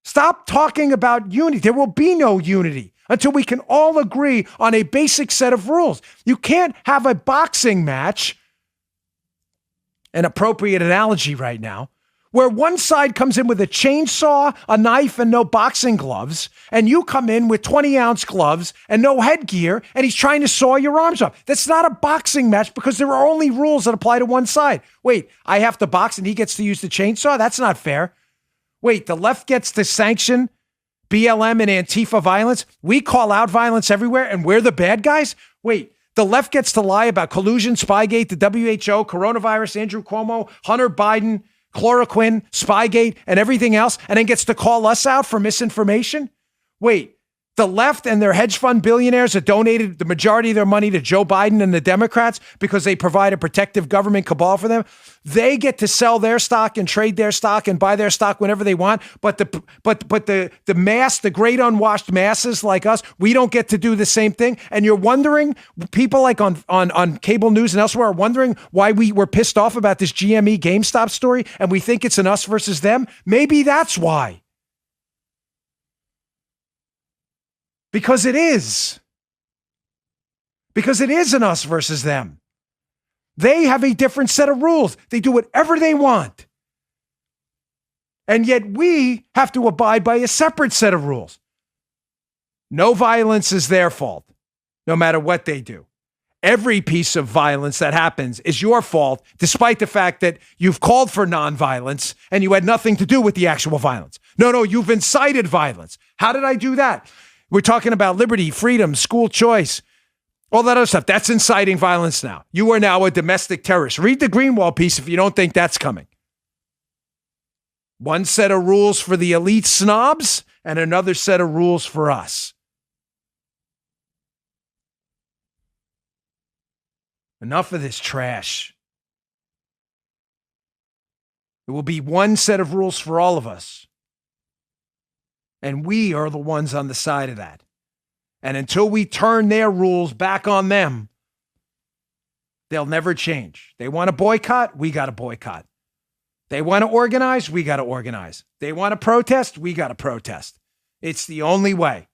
Stop talking about unity. There will be no unity until we can all agree on a basic set of rules. You can't have a boxing match, an appropriate analogy right now, where one side comes in with a chainsaw, a knife, and no boxing gloves, and you come in with 20-ounce gloves and no headgear, and he's trying to saw your arms off. That's not a boxing match because there are only rules that apply to one side. Wait, I have to box and he gets to use the chainsaw? That's not fair. Wait, the left gets to sanction BLM and Antifa violence? We call out violence everywhere and we're the bad guys? Wait, the left gets to lie about collusion, Spygate, the WHO, coronavirus, Andrew Cuomo, Hunter Biden, chloroquine, Spygate, and everything else, and then gets to call us out for misinformation? Wait, the left and their hedge fund billionaires have donated the majority of their money to Joe Biden and the Democrats because they provide a protective government cabal for them. They get to sell their stock and trade their stock and buy their stock whenever they want. But the mass, the great unwashed masses like us, we don't get to do the same thing. And you're wondering, people like on cable news and elsewhere are wondering why we were pissed off about this GME GameStop story and we think it's an us versus them. Maybe that's why. Because it is. Because it is an us versus them. They have a different set of rules. They do whatever they want. And yet we have to abide by a separate set of rules. No violence is their fault, no matter what they do. Every piece of violence that happens is your fault, despite the fact that you've called for nonviolence and you had nothing to do with the actual violence. No, you've incited violence. How did I do that? We're talking about liberty, freedom, school choice, all that other stuff. That's inciting violence now. You are now a domestic terrorist. Read the Greenwald piece if you don't think that's coming. One set of rules for the elite snobs and another set of rules for us. Enough of this trash. It will be one set of rules for all of us. And we are the ones on the side of that. And until we turn their rules back on them, they'll never change. They want to boycott, we got to boycott. They want to organize, we got to organize. They want to protest, we got to protest. It's the only way.